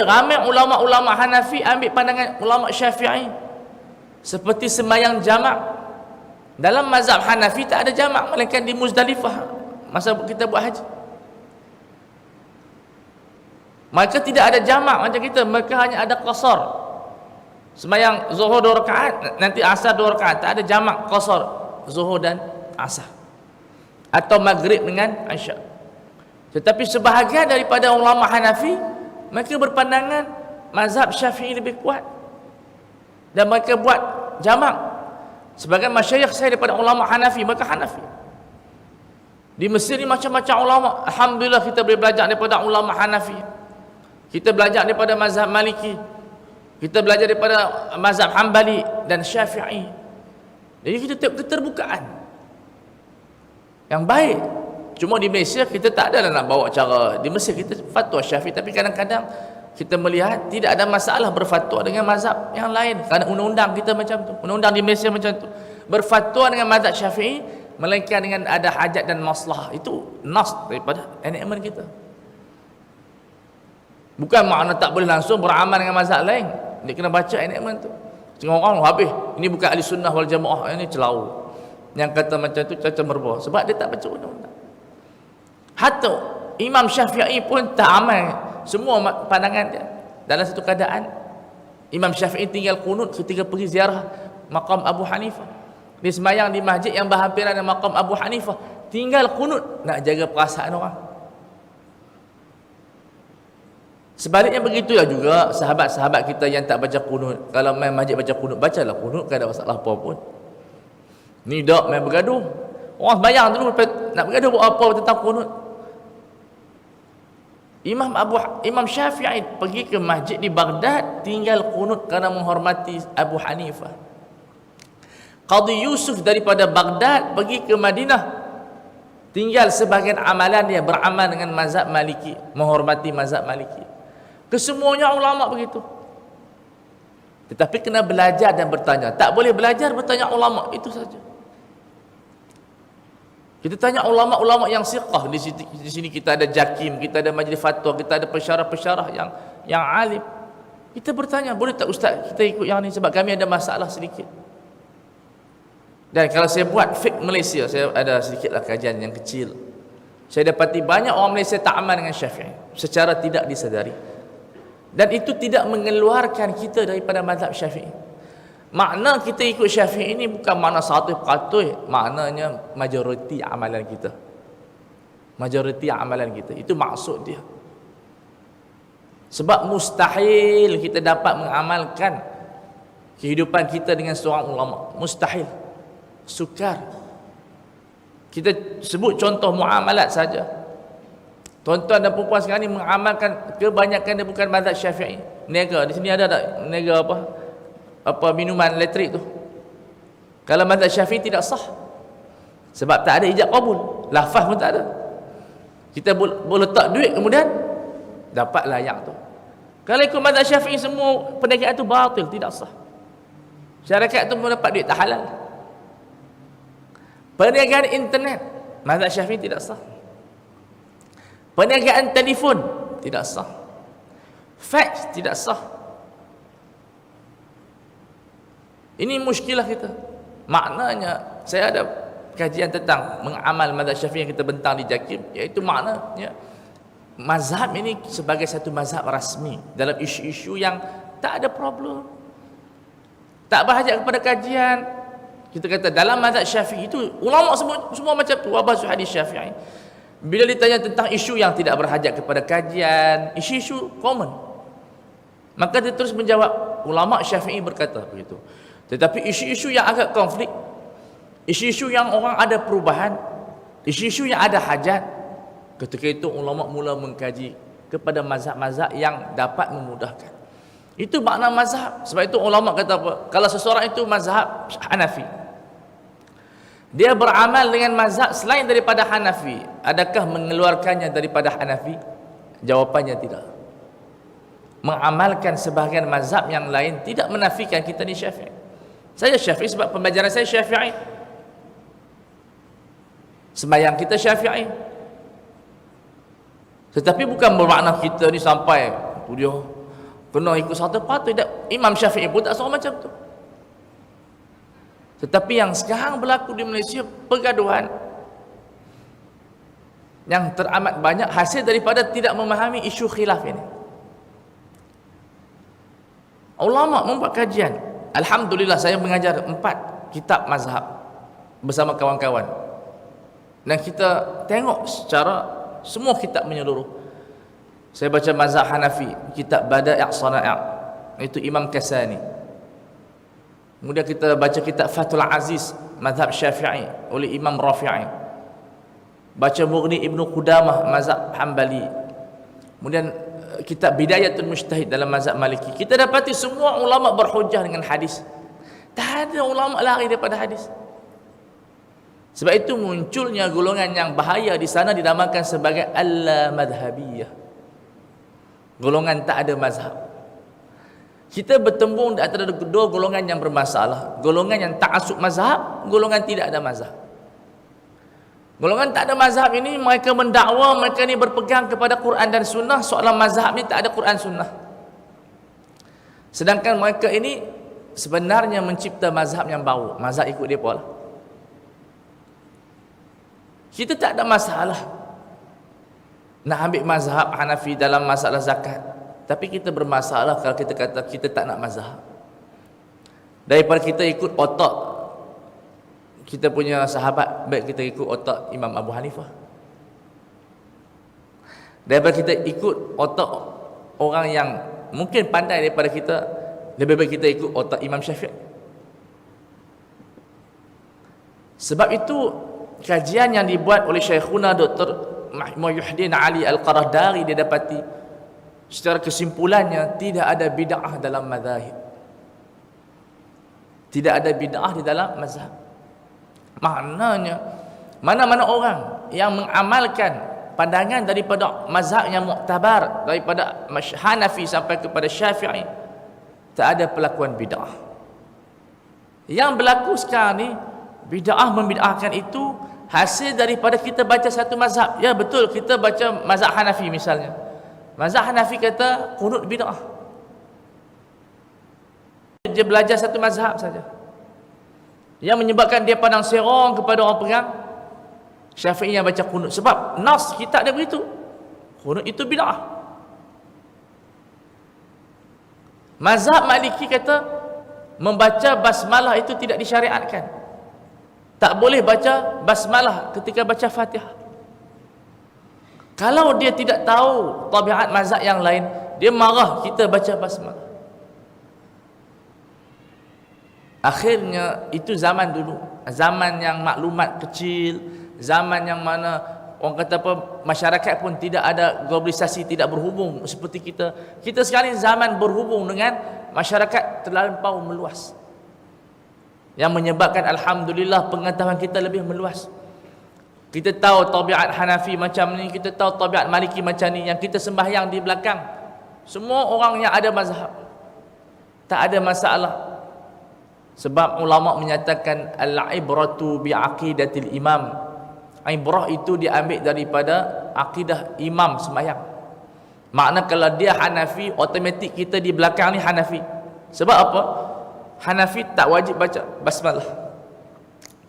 Ramai ulama-ulama Hanafi ambil pandangan ulama Syafi'i. Seperti sembahyang jamak. Dalam mazhab Hanafi tak ada jamak melainkan di Muzdalifah masa kita buat haji. Maka tidak ada jamak macam kita, mereka hanya ada qasar. Sembahyang zuhur 2 rakaat, nanti asar 2 rakaat, tak ada jamak qasar zuhur dan asar. Atau maghrib dengan isyak. Tetapi sebahagian daripada ulama Hanafi mereka berpandangan mazhab Syafi'i lebih kuat dan mereka buat jamak. Sebagai masyayikh saya daripada ulama Hanafi, mereka Hanafi. Di Mesir ni macam-macam ulama. Alhamdulillah kita boleh belajar daripada ulama Hanafi. Kita belajar daripada mazhab Maliki. Kita belajar daripada mazhab Hanbali dan Syafi'i. Jadi kita tengok keterbukaan yang baik. Cuma di Malaysia kita tak ada nak bawa cara. Di Mesir kita fatwa Syafi'i, tapi kadang-kadang kita melihat tidak ada masalah berfatwa dengan mazhab yang lain kerana undang-undang kita macam tu, undang-undang di Malaysia macam tu, berfatwa dengan mazhab Syafi'i melainkan dengan ada hajat dan masalah. Itu nas daripada enakmen kita. Bukan makna tak boleh langsung beramal dengan mazhab lain, dia kena baca enakmen tu. Tengok orang habis, ini bukan ahli sunnah wal jamaah, ini celau yang kata macam tu cacat merbah sebab dia tak baca undang-undang. Hatta Imam Syafi'i pun tak amal semua pandangan dia. Dalam satu keadaan Imam Syafi'i tinggal qunut ketika pergi ziarah maqam Abu Hanifah. Dia sembahyang di masjid yang berhampiran dengan maqam Abu Hanifah, tinggal qunut nak jaga perasaan orang. Sebaliknya begitulah juga sahabat-sahabat kita yang tak baca qunut. Kalau main masjid baca qunut, bacalah qunut, tak ada masalah apa pun. Ni dak main bergaduh. Orang sembahyang dulu nak bergaduh buat apa tentang qunut. Imam Syafi'i pergi ke masjid di Baghdad tinggal qunut kerana menghormati Abu Hanifah. Qadhi Yusuf daripada Baghdad pergi ke Madinah tinggal sebahagian amalan dia beramal dengan mazhab Maliki, menghormati mazhab Maliki. Kesemuanya ulama begitu. Tetapi kena belajar dan bertanya. Tak boleh belajar bertanya ulama, itu saja. Kita tanya ulama-ulama yang siqah. Di sini kita ada Jakim, kita ada majlis fatwa, kita ada pensyarah-pensyarah yang alim. Kita bertanya, boleh tak ustaz kita ikut yang ni sebab kami ada masalah sedikit. Dan kalau saya buat fiqh Malaysia, saya ada sedikitlah kajian yang kecil. Saya dapati banyak orang Malaysia tak aman dengan Syafi'i secara tidak disadari. Dan itu tidak mengeluarkan kita daripada mazhab Syafi'i. Makna kita ikut Syafi'i ini bukan makna 100%, maknanya majoriti amalan kita. Majoriti amalan kita, itu maksud dia. Sebab mustahil kita dapat mengamalkan kehidupan kita dengan seorang ulama. Mustahil. Sukar. Kita sebut contoh muamalat saja. Tuan-tuan dan perempuan sekarang ni mengamalkan kebanyakan dia bukan mazhab Syafi'i. Niaga, di sini ada tak niaga apa minuman elektrik tu? Kalau mazhab Syafi'i tidak sah. Sebab tak ada ijab qabul, lafaz pun tak ada. Kita boleh letak duit kemudian dapat layak tu. Kalau ikut mazhab Syafi'i semua perniagaan tu batil, tidak sah. Syarikat tu pun dapat duit tak halal. Perniagaan internet, mazhab Syafi'i tidak sah. Perniagaan telefon tidak sah. Fax tidak sah. Ini muskilah kita. Maknanya saya ada kajian tentang mengamal mazhab Syafi'i yang kita bentang di Jakim, iaitu maknanya mazhab ini sebagai satu mazhab rasmi dalam isu-isu yang tak ada problem. Tak berhajat kepada kajian. Kita kata dalam mazhab Syafi'i itu ulama semua macam tu, wabah hadis Syafi'i. Bila ditanya tentang isu yang tidak berhajat kepada kajian, isu-isu common, maka dia terus menjawab, ulama Syafi'i berkata begitu. Tetapi isu-isu yang agak konflik, isu-isu yang orang ada perubahan, isu-isu yang ada hajat, ketika itu ulama mula mengkaji kepada mazhab-mazhab yang dapat memudahkan. Itu makna mazhab. Sebab itu ulama kata apa? Kalau seseorang itu mazhab Hanafi, dia beramal dengan mazhab selain daripada Hanafi, adakah mengeluarkannya daripada Hanafi? Jawapannya tidak. Mengamalkan sebahagian mazhab yang lain tidak menafikan kita ni Syafi'i. Saya Syafi'i sebab pembelajaran saya Syafi'i. Sembahyang kita Syafi'i. Tetapi bukan bermakna kita ni sampai tu dia kena ikut satu patut tak. Imam Syafi'i pun tak suruh macam tu. Tetapi yang sekarang berlaku di Malaysia, pergaduhan yang teramat banyak hasil daripada tidak memahami isu khilaf ini. Ulama membuat kajian. Alhamdulillah saya mengajar 4 kitab mazhab bersama kawan-kawan. Dan kita tengok secara semua kitab menyeluruh. Saya baca mazhab Hanafi, kitab Bada'i' Sana'i', itu Imam Kasani. Kemudian kita baca kitab Fathul Aziz, mazhab Syafi'i oleh Imam Rafi'i. Baca Mughni Ibnu Qudamah, mazhab Hanbali. Kemudian kitab Bidayatul Mujtahid dalam mazhab Maliki. Kita dapati semua ulama berhujjah dengan hadis. Tak ada ulama lari daripada hadis. Sebab itu munculnya golongan yang bahaya di sana dinamakan sebagai al-madhabiyah. Golongan tak ada mazhab. Kita bertembung di antara dua golongan yang bermasalah. Golongan yang ta'assub mazhab, golongan tidak ada mazhab. Golongan tak ada mazhab ini, mereka mendakwa mereka ni berpegang kepada Quran dan Sunnah. Soalan mazhab ni tak ada Quran Sunnah. Sedangkan mereka ini sebenarnya mencipta mazhab yang baru. Mazhab ikut dia pula. Kita tak ada masalah nak ambil mazhab Hanafi dalam masalah zakat. Tapi kita bermasalah kalau kita kata kita tak nak mazhab. Daripada kita ikut otak kita punya sahabat, baik kita ikut otak Imam Abu Hanifah. Daripada kita ikut otak orang yang mungkin pandai daripada kita, lebih baik kita ikut otak Imam Syafi'i. Sebab itu kajian yang dibuat oleh Syekhuna Dr. Muhyiddin Ali Al-Qarahdari, dia dapati secara kesimpulannya tidak ada bid'ah dalam mazhab. Tidak ada bid'ah di dalam mazhab. Maknanya mana-mana orang yang mengamalkan pandangan daripada mazhab yang muktabar, daripada Hanafi sampai kepada Syafi'i, tak ada pelakuan bid'ah. Yang berlaku sekarang ni, bid'ah membid'ahkan itu hasil daripada kita baca satu mazhab. Ya betul, kita baca mazhab Hanafi misalnya. Mazhab Hanafi kata qunut bid'ah. Dia belajar satu mazhab saja, yang menyebabkan dia pandang serong kepada orang pegang Syafi'i yang baca qunut. Sebab nas kitab dia begitu, qunut itu bid'ah. Mazhab Maliki kata membaca basmalah itu tidak disyariatkan. Tak boleh baca basmalah ketika baca Fatihah. Kalau dia tidak tahu tabiat mazhab yang lain, dia marah kita baca basmalah. Akhirnya itu zaman dulu, zaman yang maklumat kecil, zaman yang mana orang kata apa, masyarakat pun tidak ada globalisasi, tidak berhubung seperti kita. Kita sekarang zaman berhubung dengan masyarakat terlampau meluas, yang menyebabkan alhamdulillah pengetahuan kita lebih meluas. Kita tahu tabiat Hanafi macam ni, kita tahu tabiat Maliki macam ni. Yang kita sembahyang di belakang semua orang yang ada mazhab, tak ada masalah. Sebab ulama menyatakan al-ibratu bi'aqidatil imam. Ibrah itu diambil daripada akidah imam sembahyang. Makna kalau dia Hanafi, automatik kita di belakang ni Hanafi. Sebab apa? Hanafi tak wajib baca basmalah.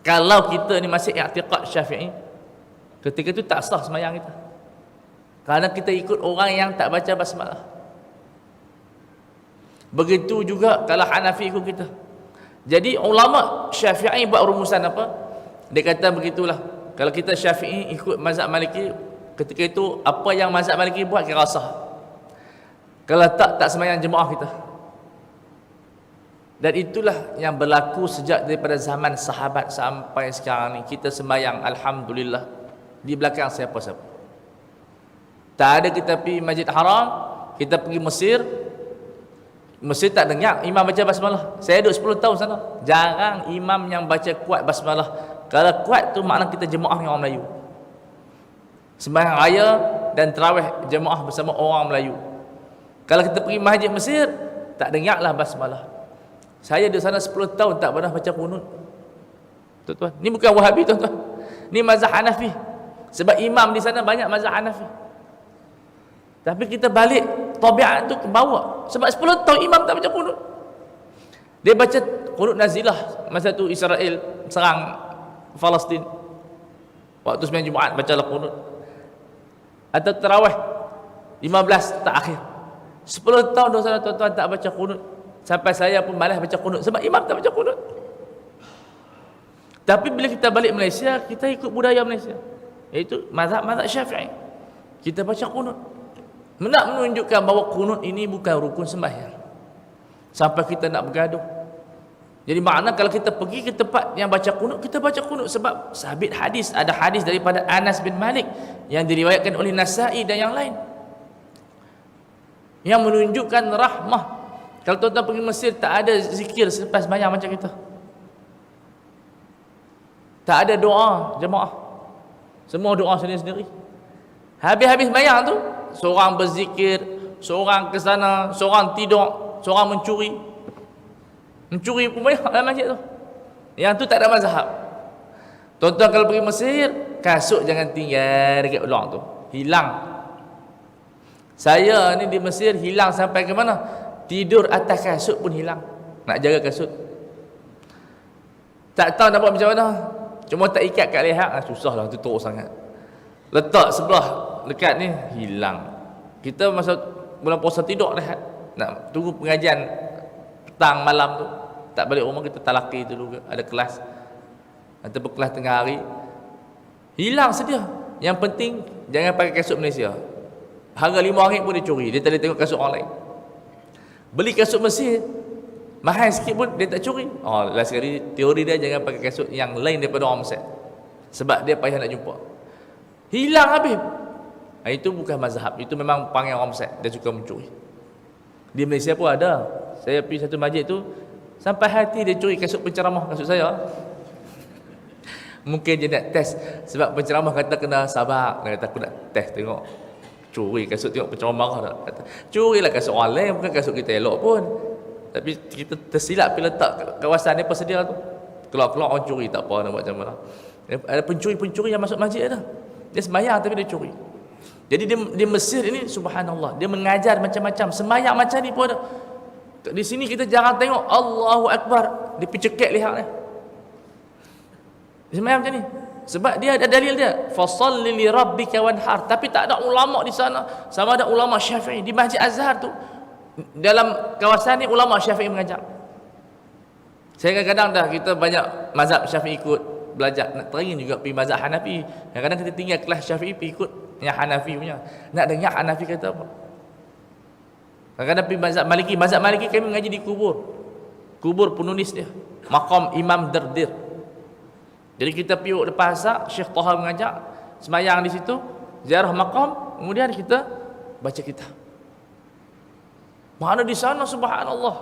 Kalau kita ni masih i'tiqad Syafi'i, ketika itu tak sah sembahyang kita, kerana kita ikut orang yang tak baca basmalah. Begitu juga kalau Hanafi ikut kita. Jadi ulama Syafi'i buat rumusan apa? Dia kata begitulah, kalau kita Syafi'i ikut mazhab Maliki, ketika itu apa yang mazhab Maliki buat kira sah. Kalau tak sembahyang jemaah kita. Dan itulah yang berlaku sejak daripada zaman sahabat sampai sekarang ni. Kita sembahyang alhamdulillah di belakang siapa-siapa. Tak ada kita pergi Masjid Haram, kita pergi Mesir, Mesir tak dengar imam baca basmalah. Saya duduk 10 tahun sana, jarang imam yang baca kuat basmalah. Kalau kuat tu makna kita jemaah dengan orang Melayu, sembahyang raya dan tarawih jemaah bersama orang Melayu. Kalau kita pergi Masjid Mesir, tak dengarlah basmalah. Saya di sana 10 tahun tak pernah baca qunut. Tuan-tuan, ni bukan Wahabi tuan-tuan. Ni mazhab Hanafi. Sebab imam di sana banyak mazhab Hanafi. Tapi kita balik tabiat tu ke bawah. Sebab 10 tahun imam tak baca kunut. Dia baca kunut nazilah masa tu Israel serang Palestin. Waktu sembahyang Jumaat bacalah kunut. Atau tarawih 15 tak akhir. 10 tahun dosa tuan-tuan tak baca kunut. Sampai saya pun malas baca kunut sebab imam tak baca kunut. Tapi bila kita balik Malaysia, kita ikut budaya Malaysia, iaitu mazhab Syafi'i. Kita baca kunut. Nak menunjukkan bahawa kunut ini bukan rukun sembahyang. Sampai kita nak bergaduh. Jadi makna kalau kita pergi ke tempat yang baca kunut, kita baca kunut sebab sabit hadis. Ada hadis daripada Anas bin Malik yang diriwayatkan oleh Nasa'i dan yang lain, yang menunjukkan rahmah. Kalau tuan-tuan pergi Mesir, tak ada zikir selepas sembahyang macam kita. Tak ada doa jemaah. Semua doa sendiri-sendiri. Habis-habis sembahyang tu, seorang berzikir, seorang ke sana, seorang tidur, seorang mencuri. Mencuri pun banyak dalam masjid tu. Yang tu tak ada mazhab. Tuan-tuan kalau pergi Mesir, kasut jangan tinggal dekat luar tu. Hilang. Saya ni di Mesir hilang sampai ke mana? Tidur atas kasut pun hilang. Nak jaga kasut. Tak tahu nak buat macam mana. Cuma tak ikat kat leher, susahlah, tu teruk sangat. Letak sebelah dekat ni, hilang. Kita masa bulan puasa tidur rehat. Nak tunggu pengajian petang malam tu. Tak balik rumah, kita talaki dulu, ada kelas. Atau berkelas tengah hari. Hilang sedia. Yang penting, jangan pakai kasut Malaysia. Harga RM5 pun dia curi. Dia tak boleh tengok kasut orang lain. Beli kasut Mesir, mahal sikit pun dia tak curi. Last sekali teori dia jangan pakai kasut yang lain daripada orang Mesir. Sebab dia payah nak jumpa. Hilang habis. Itu bukan mazhab. Itu memang panggil orang Mesir. Dia suka mencuri. Di Malaysia pun ada. Saya pergi satu masjid tu, sampai hati dia curi kasut penceramah, kasut saya. Mungkin dia nak test. Sebab penceramah kata kena sabar. Dia kata aku nak test tengok. Curi kasut, tengok penceramah marah tak? Kata, curilah kasut orang lain, bukan kasut kita elok pun. Tapi kita tersilap bila letak kawasan ni persedia tu. Keluar-keluar orang curi, tak apa nak buat macam mana. Ada pencuri-pencuri yang masuk masjid dah. Dia sembahyang tapi dia curi. Jadi di Mesir ini subhanallah, dia mengajar macam-macam. Sembahyang macam ni pun ada. Di sini kita jarang tengok Allahu Akbar, dia picekek lihat dia. Sembahyang macam ni. Sebab dia ada dalil dia. Fasalli li rabbika wanhar. Tapi tak ada ulama di sana. Sama ada ulama Syafi'i di Masjid Azhar tu. Dalam kawasan ni ulama Syafi'i mengajar. Saya kadang-kadang dah kita banyak mazhab Syafi'i ikut belajar, nak teringin juga pergi mazhab Hanafi. Kadang-kadang kita tinggal kelas Syafi'i pergi ikut yang Hanafi punya. Nak dengar Hanafi kata apa. Kadang-kadang pergi mazhab Maliki. Mazhab Maliki kami mengaji di kubur. Kubur penulis dia, Maqam Imam Dardir. Jadi kita pergi lepas asar, Syekh Taha mengajak semayang di situ, ziarah maqam, kemudian kita baca kitab. Mana di sana subhanallah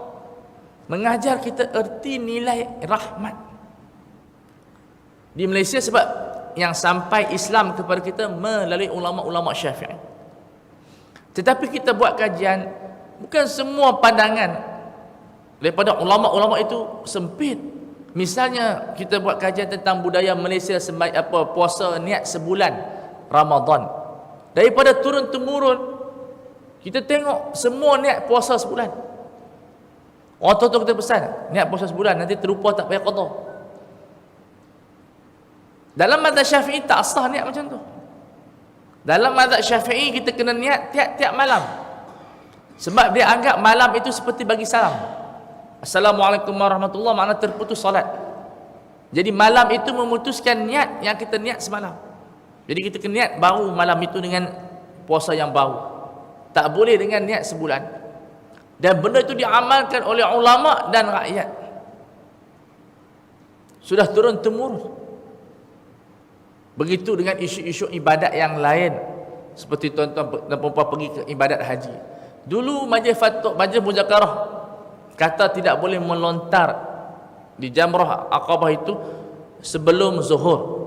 mengajar kita erti nilai rahmat. Di Malaysia sebab yang sampai Islam kepada kita melalui ulama-ulama Syafi'i. Tetapi kita buat kajian, bukan semua pandangan daripada ulama-ulama itu sempit. Misalnya kita buat kajian tentang budaya Malaysia puasa niat sebulan Ramadan. Daripada turun temurun kita tengok semua niat puasa sebulan. Orang tua kita pesan, niat puasa sebulan nanti terlupa tak payah qada. Dalam mazhab Syafi'i tak sah niat macam tu. Dalam mazhab Syafi'i kita kena niat tiap-tiap malam. Sebab dia anggap malam itu seperti bagi salam. Assalamualaikum warahmatullahi, makna terputus salat. Jadi malam itu memutuskan niat yang kita niat semalam. Jadi kita kena niat baru malam itu dengan puasa yang baru. Tak boleh dengan niat sebulan. Dan benda itu diamalkan oleh ulama dan rakyat. Sudah turun temurun. Begitu dengan isu-isu ibadat yang lain. Seperti tuan-tuan dan puan-puan pergi ke ibadat haji. Dulu Majlis Muzakarah kata tidak boleh melontar di Jamrah Aqabah itu sebelum zuhur.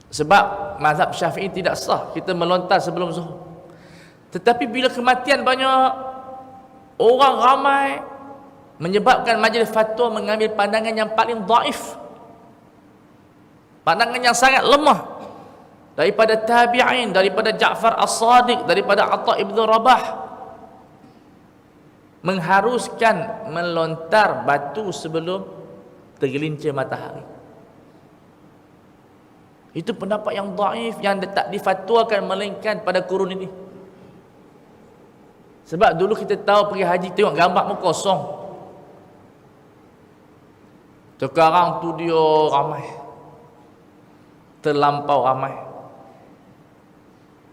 Sebab mazhab Syafi'i tidak sah kita melontar sebelum zuhur. Tetapi bila kematian banyak, orang ramai, menyebabkan majlis fatwa mengambil pandangan yang paling dhaif, pandangan yang sangat lemah. daripada tabi'in, daripada Ja'far As-Sadiq, daripada Atha ibn Rabah, mengharuskan melontar batu sebelum tergelincir matahari. Itu pendapat yang dhaif, yang tak difatwakan melainkan pada kurun ini. Sebab dulu kita tahu pergi haji tengok gambar pun kosong. Sekarang tu dia ramai, terlampau ramai,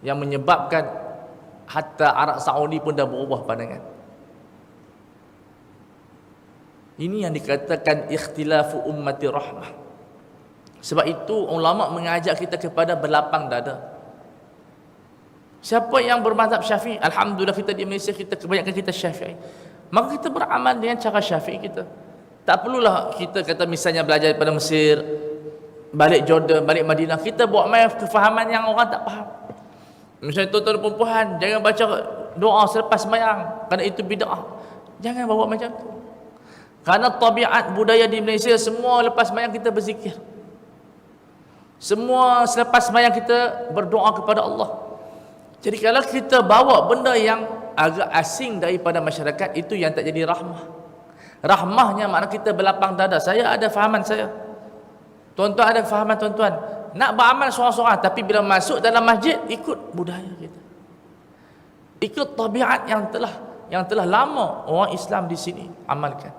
yang menyebabkan hatta Arab Saudi pun dah berubah pandangan. Ini yang dikatakan ikhtilafu ummati rahmah. Sebab itu ulama mengajak kita kepada berlapang dada. Siapa yang bermazhab Syafi'i, alhamdulillah kita di Malaysia kita kebanyakan kita Syafi'i, maka kita beramal dengan cara Syafi'i kita. Tak perlulah kita kata misalnya belajar daripada Mesir, balik Jordan, balik Madinah, kita buat main kefahaman yang orang tak faham. Misalnya tuan-tuan perempuan jangan baca doa selepas sembahyang kerana itu bid'ah. Jangan bawa macam tu. Kerana tabiat budaya di Malaysia semua lepas sembahyang kita berzikir. Semua selepas sembahyang kita berdoa kepada Allah. Jadi kalau kita bawa benda yang agak asing daripada masyarakat, itu yang tak jadi rahmah. Rahmahnya makna kita berlapang dada. Saya ada fahaman saya, tuan-tuan ada fahaman tuan-tuan, nak beramal seorang-seorang, tapi bila masuk dalam masjid ikut budaya kita, ikut tabiat yang telah lama orang Islam di sini amalkan.